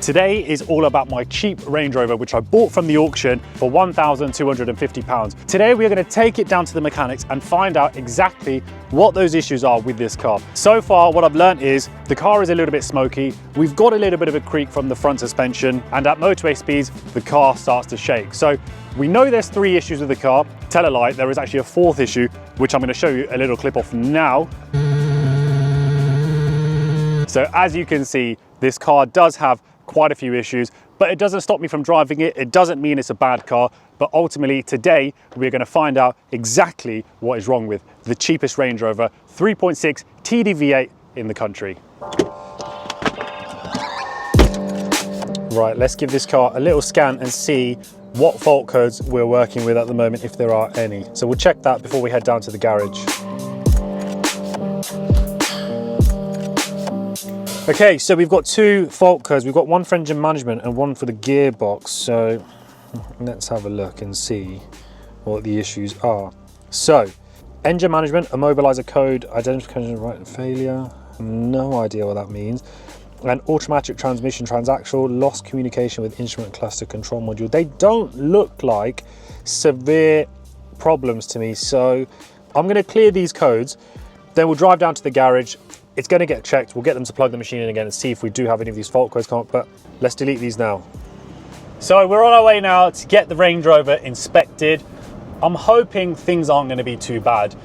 Today is all about my cheap Range Rover, which I bought from the auction for £1,250. Today we are going to take it down to the mechanics and find out exactly what those issues are with this car. So far, what I've learned is the car is a little bit smoky. We've got a little bit of a creak from the front suspension, and at motorway speeds, the car starts to shake. So we know there's 3 issues with the car. Tell a lie, there is actually a 4th issue, which I'm going to show you a little clip of now. So as you can see, this car does have quite a few issues, but it doesn't stop me from driving it. It doesn't mean it's a bad car, but ultimately today we're going to find out exactly what is wrong with the cheapest Range Rover 3.6 TD-V8 in the country. Right, let's give this car a little scan and see what fault codes we're working with at the moment, if there are any. So we'll check that before we head down to the garage. Okay, so we've got 2 fault codes. We've got one for engine management and one for the gearbox. So let's have a look and see what the issues are. So engine management, immobilizer code, identification right and failure. No idea what that means. And automatic transmission transaxle, lost communication with instrument cluster control module. They don't look like severe problems to me. So I'm going to clear these codes. Then we'll drive down to the garage. It's going to get checked. We'll get them to plug the machine in again and see if we do have any of these fault codes come up, but let's delete these now. So we're on our way now to get the Range Rover inspected. I'm hoping things aren't going to be too bad.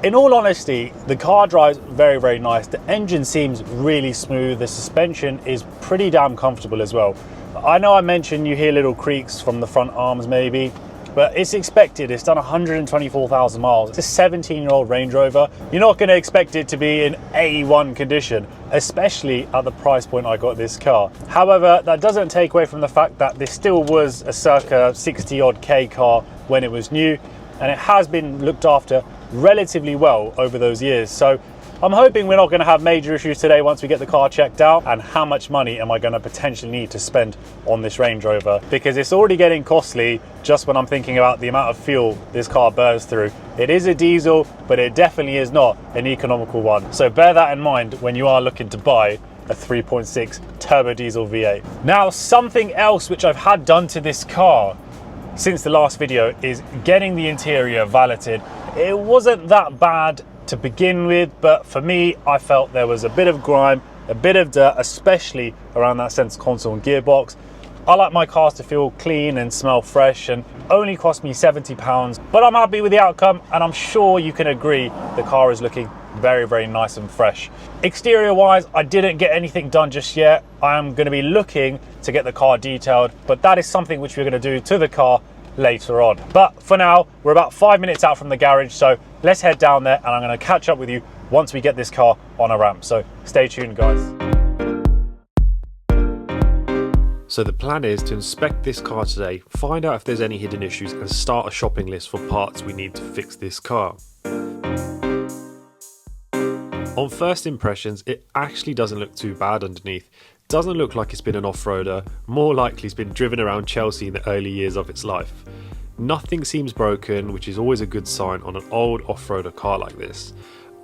In all honesty, the car drives very, very nice. The engine seems really smooth. The suspension is pretty damn comfortable as well. I know I mentioned you hear little creaks from the front arms maybe, but it's expected. It's done 124,000 miles. It's a 17-year-old Range Rover. You're not going to expect it to be in A1 condition, especially at the price point I got this car. However, that doesn't take away from the fact that this still was a circa 60-odd K car when it was new, and it has been looked after relatively well over those years. So I'm hoping we're not going to have major issues today once we get the car checked out. And how much money am I going to potentially need to spend on this Range Rover? Because it's already getting costly just when I'm thinking about the amount of fuel this car burns through. It is a diesel, but it definitely is not an economical one. So bear that in mind when you are looking to buy a 3.6 turbo diesel V8. Now, something else which I've had done to this car since the last video is getting the interior valeted. It wasn't that bad to begin with, but for me, I felt there was a bit of grime, a bit of dirt, especially around that center console and gearbox. I like my cars to feel clean and smell fresh, and only cost me £70, but I'm happy with the outcome, and I'm sure you can agree the car is looking very, very nice and fresh. Exterior wise, I didn't get anything done just yet. I am going to be looking to get the car detailed, but that is something which we're going to do to the car later on. But for now, we're about 5 minutes out from the garage, so let's head down there and I'm going to catch up with you once we get this car on a ramp. So stay tuned, guys. So the plan is to inspect this car today, find out if there's any hidden issues, and start a shopping list for parts we need to fix this car. On first impressions, it actually doesn't look too bad underneath. Doesn't look like it's been an off-roader, more likely it's been driven around Chelsea in the early years of its life. Nothing seems broken, which is always a good sign on an old off-roader car like this.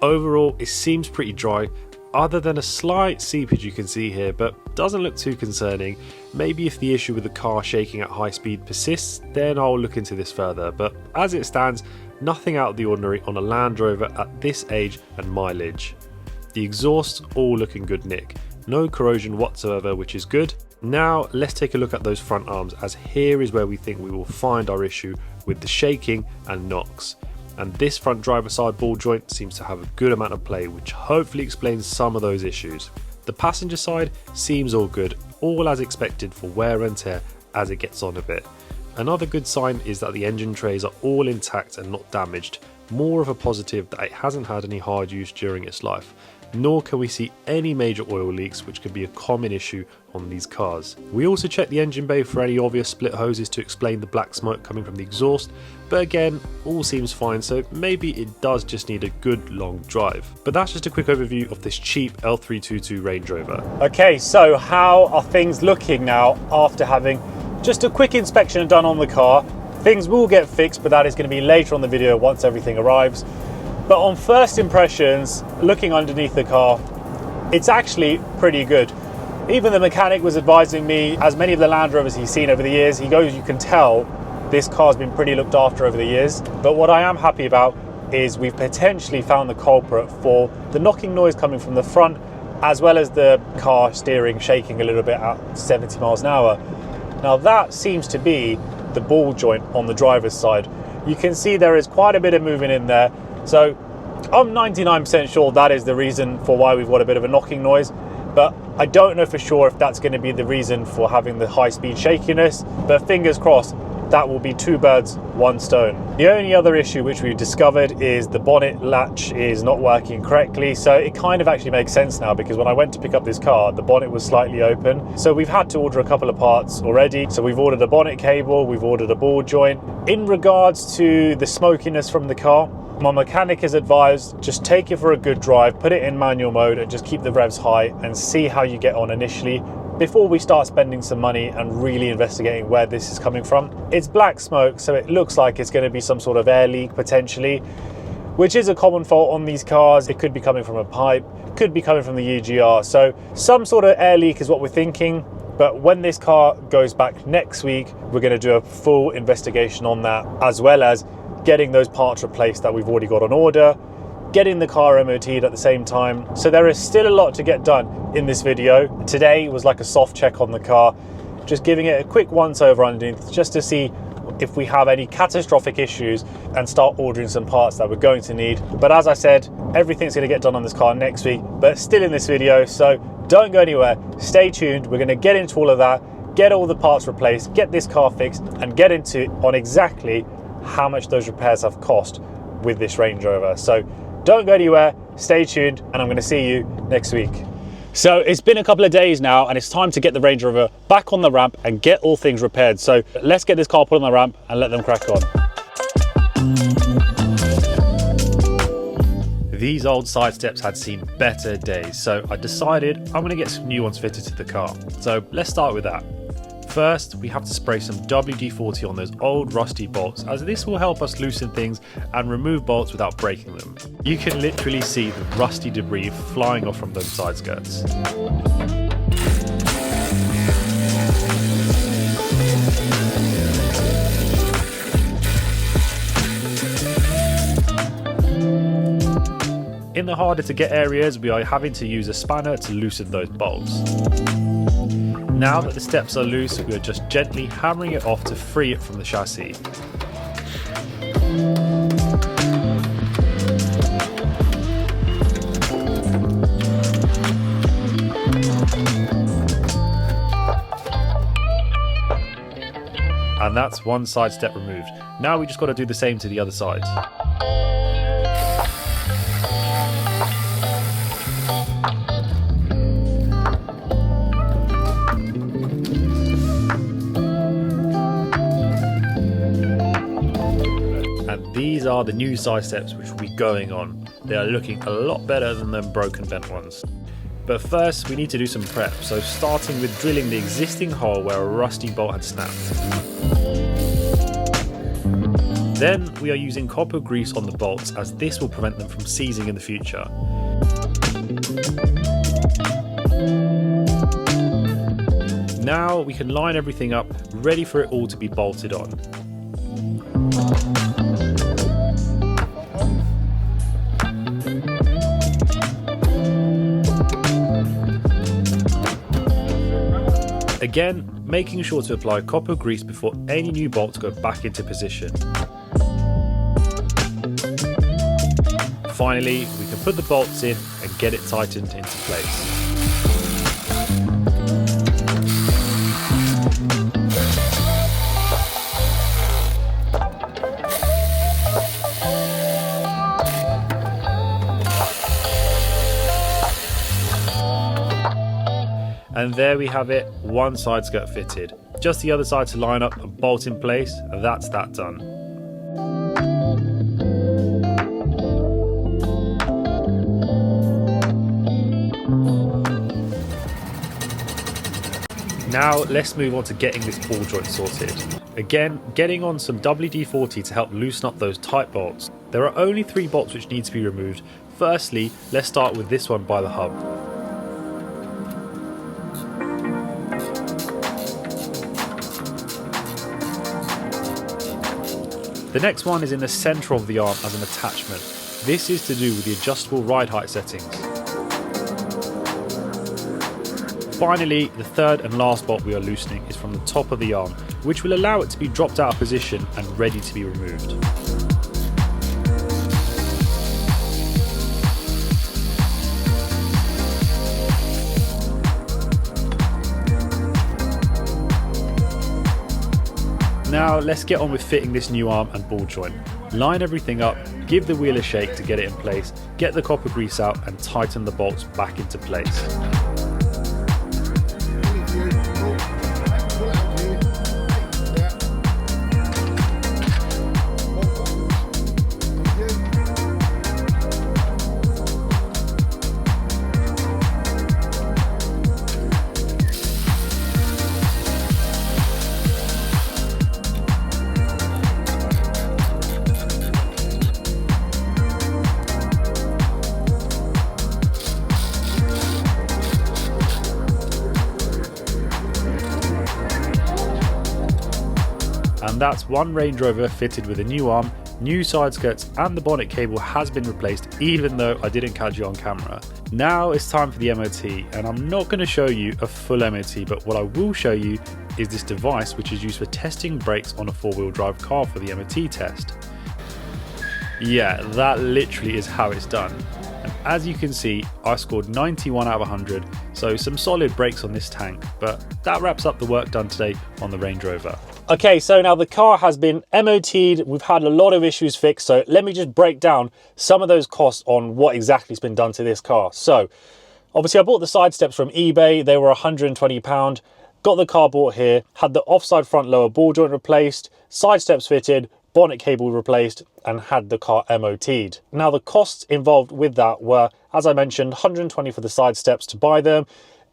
Overall, it seems pretty dry, other than a slight seepage you can see here, but doesn't look too concerning. Maybe if the issue with the car shaking at high speed persists, then I'll look into this further, but as it stands, nothing out of the ordinary on a Land Rover at this age and mileage. The exhaust all looking good nick. No corrosion whatsoever, which is good. Now let's take a look at those front arms, as here is where we think we will find our issue with the shaking and knocks. And this front driver side ball joint seems to have a good amount of play, which hopefully explains some of those issues. The passenger side seems all good, all as expected for wear and tear as it gets on a bit. Another good sign is that the engine trays are all intact and not damaged, more of a positive that it hasn't had any hard use during its life. Nor can we see any major oil leaks, which can be a common issue on these cars. We also checked the engine bay for any obvious split hoses to explain the black smoke coming from the exhaust, but again, all seems fine, so maybe it does just need a good long drive. But that's just a quick overview of this cheap L322 Range Rover. Okay, so how are things looking now after having just a quick inspection done on the car? Things will get fixed, but that is going to be later on the video once everything arrives. But on first impressions, looking underneath the car, it's actually pretty good. Even the mechanic was advising me, as many of the Land Rovers he's seen over the years, he goes, you can tell this car's been pretty looked after over the years. But what I am happy about is we've potentially found the culprit for the knocking noise coming from the front, as well as the car steering shaking a little bit at 70 miles an hour. Now that seems to be the ball joint on the driver's side. You can see there is quite a bit of movement in there. So I'm 99% sure that is the reason for why we've got a bit of a knocking noise. But I don't know for sure if that's going to be the reason for having the high speed shakiness, but fingers crossed, that will be two birds, one stone. The only other issue which we've discovered is the bonnet latch is not working correctly. So it kind of actually makes sense now, because when I went to pick up this car, the bonnet was slightly open. So we've had to order a couple of parts already. So we've ordered a bonnet cable, we've ordered a ball joint. In regards to the smokiness from the car, my mechanic has advised just take it for a good drive, put it in manual mode and just keep the revs high and see how you get on initially before we start spending some money and really investigating where this is coming from. It's black smoke, so it looks like it's going to be some sort of air leak potentially, which is a common fault on these cars. It could be coming from a pipe, could be coming from the EGR. So some sort of air leak is what we're thinking. But when this car goes back next week, we're going to do a full investigation on that, as well as getting those parts replaced that we've already got on order, getting the car MOT'd at the same time. So there is still a lot to get done in this video. Today was like a soft check on the car, just giving it a quick once over underneath, just to see if we have any catastrophic issues and start ordering some parts that we're going to need. But as I said, everything's going to get done on this car next week, but still in this video, so don't go anywhere, stay tuned. We're going to get into all of that, get all the parts replaced, get this car fixed, and get into on exactly how much those repairs have cost with this Range Rover. So don't go anywhere, stay tuned, and I'm going to see you next week. So it's been a couple of days now and it's time to get the Range Rover back on the ramp and get all things repaired. So let's get this car put on the ramp and let them crack on. These old side steps had seen better days, so I decided I'm going to get some new ones fitted to the car. So let's start with that. First, we have to spray some WD-40 on those old rusty bolts, as this will help us loosen things and remove bolts without breaking them. You can literally see the rusty debris flying off from those side skirts. In the harder to get areas, we are having to use a spanner to loosen those bolts. Now that the steps are loose, we are just gently hammering it off to free it from the chassis. And that's one side step removed. Now we just got to do the same to the other side. These are the new side steps which will be going on. They are looking a lot better than the broken bent ones. But first we need to do some prep, so starting with drilling the existing hole where a rusty bolt had snapped. Then we are using copper grease on the bolts, as this will prevent them from seizing in the future. Now we can line everything up, ready for it all to be bolted on. Again, making sure to apply copper grease before any new bolts go back into position. Finally, we can put the bolts in and get it tightened into place. And there we have it, one side skirt fitted. Just the other side to line up and bolt in place, and that's that done. Now let's move on to getting this ball joint sorted. Again, getting on some WD-40 to help loosen up those tight bolts. There are only 3 bolts which need to be removed. Firstly, let's start with this one by the hub. The next one is in the centre of the arm as an attachment. This is to do with the adjustable ride height settings. Finally, the third and last bolt we are loosening is from the top of the arm, which will allow it to be dropped out of position and ready to be removed. Now let's get on with fitting this new arm and ball joint. Line everything up, give the wheel a shake to get it in place, get the copper grease out and tighten the bolts back into place. And that's one Range Rover fitted with a new arm, new side skirts, and the bonnet cable has been replaced, even though I didn't catch it on camera. Now it's time for the MOT, and I'm not going to show you a full MOT, but what I will show you is this device which is used for testing brakes on a four-wheel drive car for the MOT test. Yeah, that literally is how it's done. And as you can see, I scored 91 out of 100, so some solid brakes on this tank, but that wraps up the work done today on the Range Rover. Okay, so now the car has been MOT'd, we've had a lot of issues fixed, so let me just break down some of those costs on what exactly has been done to this car. So, obviously I bought the side steps from eBay, they were £120, got the car bought here, had the offside front lower ball joint replaced, side steps fitted, bonnet cable replaced, and had the car MOT'd. Now the costs involved with that were, as I mentioned, £120 for the side steps to buy them,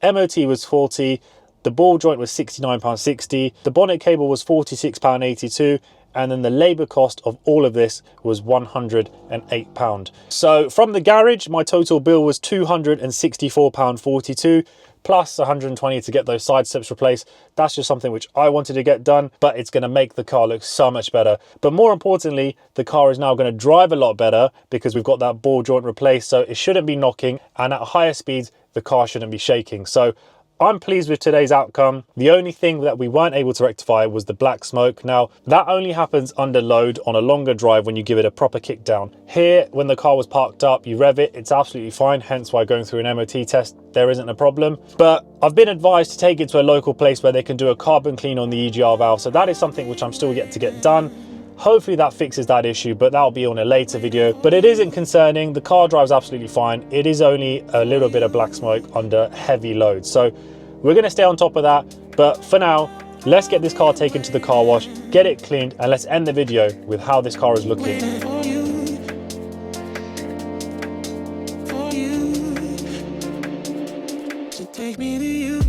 MOT was £40, the ball joint was £69.60, the bonnet cable was £46.82, and then the labour cost of all of this was £108. So from the garage, my total bill was £264.42, plus 120 to get those side steps replaced. That's just something which I wanted to get done, but it's going to make the car look so much better. But more importantly, the car is now going to drive a lot better because we've got that ball joint replaced, so it shouldn't be knocking, and at higher speeds, the car shouldn't be shaking. So I'm pleased with today's outcome. The only thing that we weren't able to rectify was the black smoke. Now, that only happens under load on a longer drive when you give it a proper kick down. Here, when the car was parked up, you rev it, it's absolutely fine, hence why going through an MOT test, there isn't a problem. But I've been advised to take it to a local place where they can do a carbon clean on the EGR valve, so that is something which I'm still yet to get done. Hopefully that fixes that issue, but that'll be on a later video. But it isn't concerning, the car drives absolutely fine. It is only a little bit of black smoke under heavy load. So we're gonna stay on top of that. But for now, let's get this car taken to the car wash, get it cleaned, and let's end the video with how this car is looking. Take me to you.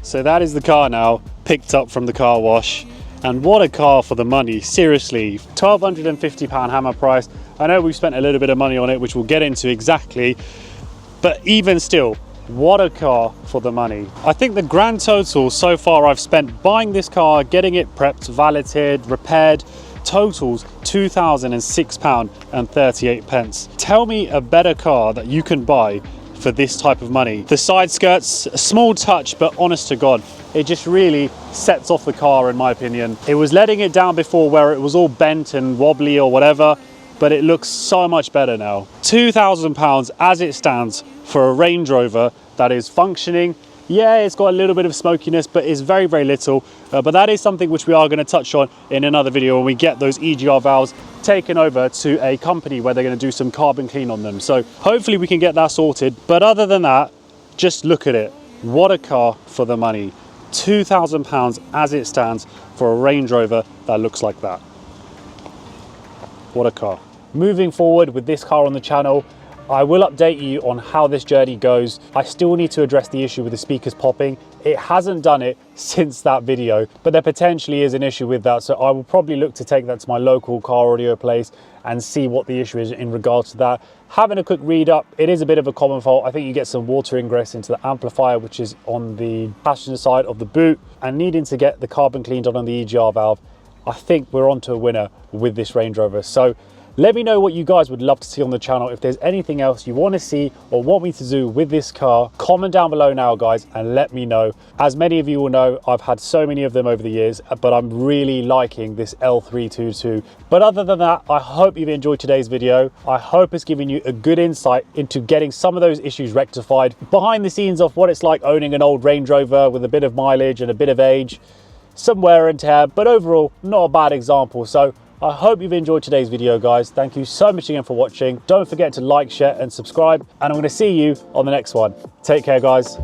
So that is the car now, picked up from the car wash. And what a car for the money, seriously. £1,250 hammer price. I know we've spent a little bit of money on it, which we'll get into exactly. But even still, what a car for the money. I think the grand total so far I've spent buying this car, getting it prepped, valeted, repaired, totals £2,006.38. Tell me a better car that you can buy for this type of money. The side skirts, a small touch, but honest to God, it just really sets off the car in my opinion. It was letting it down before where it was all bent and wobbly or whatever, but it looks so much better now. £2,000 as it stands for a Range Rover that is functioning, Yeah, it's got a little bit of smokiness, but it's very, very little. But that is something which we are going to touch on in another video when we get those EGR valves taken over to a company where they're going to do some carbon clean on them. So hopefully we can get that sorted. But other than that, just look at it. What a car for the money. £2,000 as it stands for a Range Rover that looks like that. What a car. Moving forward with this car on the channel, I will update you on how this journey goes. I still need to address the issue with the speakers popping. It hasn't done it since that video, but there potentially is an issue with that. So I will probably look to take that to my local car audio place and see what the issue is in regards to that. Having a quick read up, it is a bit of a common fault. I think you get some water ingress into the amplifier, which is on the passenger side of the boot, and needing to get the carbon cleaned on the EGR valve. I think we're on to a winner with this Range Rover. So let me know what you guys would love to see on the channel. If there's anything else you want to see or want me to do with this car, comment down below now, guys, and let me know. As many of you will know, I've had so many of them over the years, but I'm really liking this L322. But other than that, I hope you've enjoyed today's video. I hope it's given you a good insight into getting some of those issues rectified, behind the scenes of what it's like owning an old Range Rover with a bit of mileage and a bit of age, some wear and tear, but overall, not a bad example. So I hope you've enjoyed today's video, guys. Thank you so much again for watching. Don't forget to like, share, and subscribe. And I'm going to see you on the next one. Take care, guys.